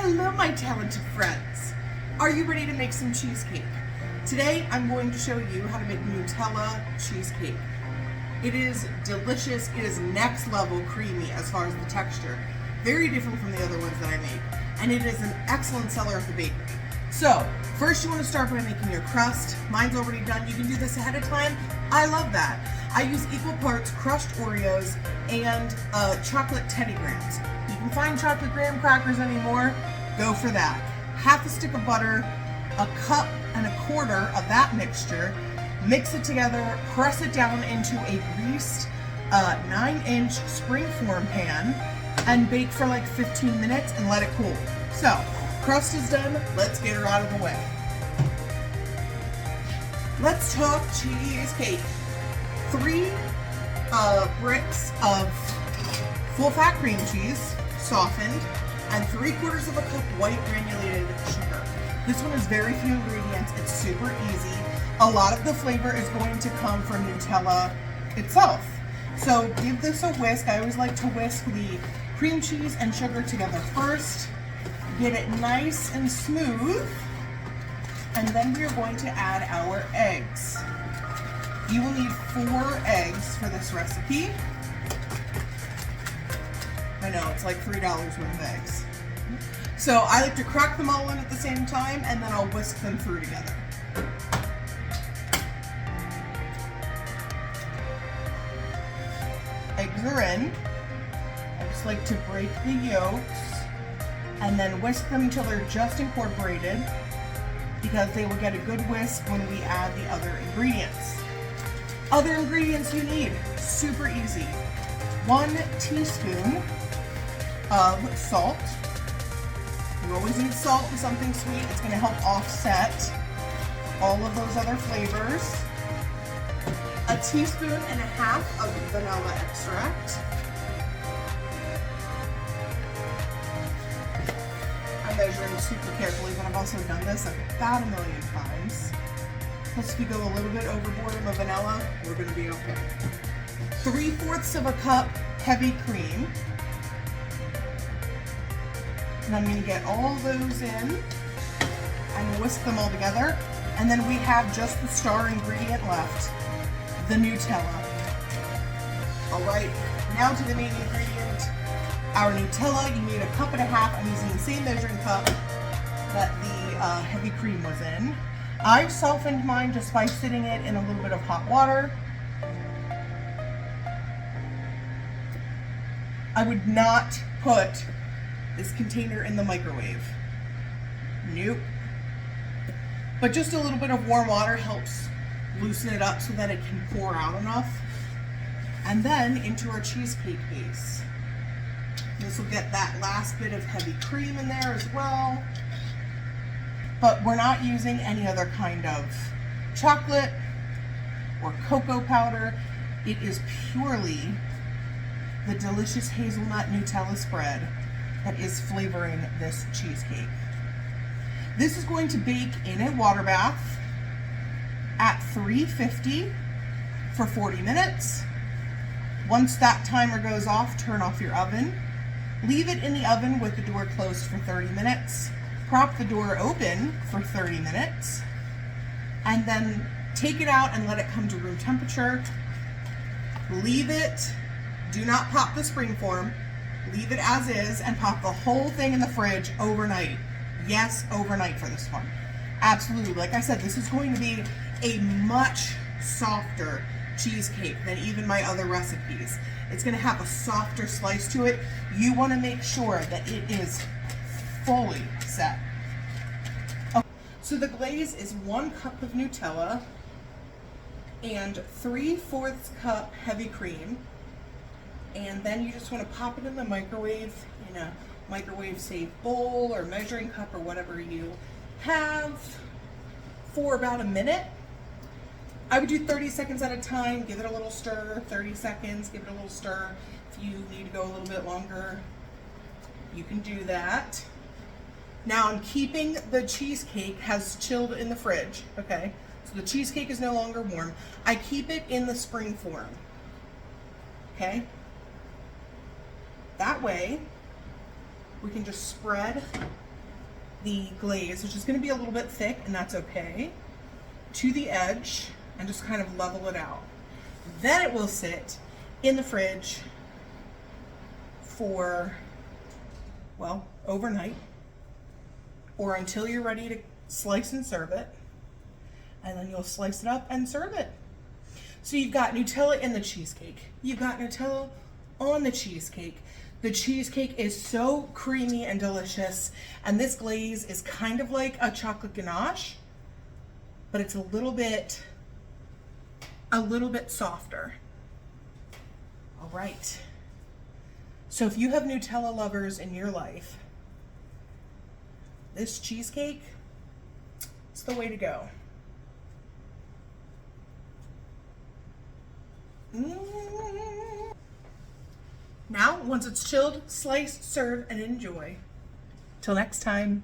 Hello, my talented friends. Are you ready to make some cheesecake? Today, I'm going to show you how to make Nutella cheesecake. It is delicious. It is next level creamy as far as the texture. Very different from the other ones that I make. And it is an excellent seller at the bakery. So, first you want to start by making your crust. Mine's already done. You can do this ahead of time. I love that. I use equal parts crushed Oreos and chocolate Teddy Grahams. You can find chocolate graham crackers anymore. Go for that. Half a stick of butter, a cup and a quarter of that mixture. Mix it together, press it down into a greased 9-inch springform pan and bake for like 15 minutes and let it cool. So, crust is done. Let's get her out of the way. Let's talk cheesecake. 3 bricks of full-fat cream cheese, softened, and 3/4 of a cup white granulated sugar. This one has very few ingredients. It's super easy. A lot of the flavor is going to come from Nutella itself. So give this a whisk. I always like to whisk the cream cheese and sugar together first. Get it nice and smooth. And then we are going to add our eggs. You will need 4 eggs for this recipe. I know, it's like $3 worth of eggs. So I like to crack them all in at the same time and then I'll whisk them through together. Eggs are in. I just like to break the yolks and then whisk them until they're just incorporated because they will get a good whisk when we add the other ingredients. Other ingredients you need, super easy. 1 teaspoon of salt. You always need salt and something sweet. It's going to help offset all of those other flavors. 1.5 teaspoons of vanilla extract. I'm measuring super carefully, but I've also done this about 1 million times. Plus, if you go a little bit overboard in the vanilla, we're going to be okay. 3/4 of a cup heavy cream. And I'm going to get all those in and whisk them all together. And then we have just the star ingredient left, the Nutella. All right, now to the main ingredient, our Nutella. You need 1.5 cups. I'm using the same measuring cup that the heavy cream was in. I softened mine just by sitting it in a little bit of hot water. I would not put this container in the microwave. Nope. But just a little bit of warm water helps loosen it up so that it can pour out enough. And then into our cheesecake base. This will get that last bit of heavy cream in there as well. But we're not using any other kind of chocolate or cocoa powder. It is purely the delicious hazelnut Nutella spread that is flavoring this cheesecake. This is going to bake in a water bath at 350 for 40 minutes. Once that timer goes off, turn off your oven. Leave it in the oven with the door closed for 30 minutes. Prop the door open for 30 minutes. And then take it out and let it come to room temperature. Leave it. Do not pop the springform. Leave it as is and pop the whole thing in the fridge overnight. Yes, overnight for this one. Absolutely. Like I said, this is going to be a much softer cheesecake than even my other recipes. It's going to have a softer slice to it. You want to make sure that it is fully set. Okay. So the glaze is 1 cup of Nutella and 3/4 cup heavy cream. And then you just want to pop it in the microwave in a microwave safe bowl or measuring cup or whatever you have for about 1 minute. I would do 30 seconds at a time. Give it a little stir. 30 seconds, give it a little stir. If you need to go a little bit longer, you can do that. Now I'm keeping the cheesecake has chilled in the fridge, okay? So the cheesecake is no longer warm. I keep it in the spring form, okay? That way, we can just spread the glaze, which is going to be a little bit thick, and that's okay, to the edge and just kind of level it out. Then it will sit in the fridge for, well, overnight, or until you're ready to slice and serve it. And then you'll slice it up and serve it. So you've got Nutella in the cheesecake. You've got Nutella on the cheesecake. The cheesecake is so creamy and delicious, and this glaze is kind of like a chocolate ganache, but it's a little bit softer. All right. So if you have Nutella lovers in your life, this cheesecake is the way to go. Now, once it's chilled, slice, serve, and enjoy. Till next time.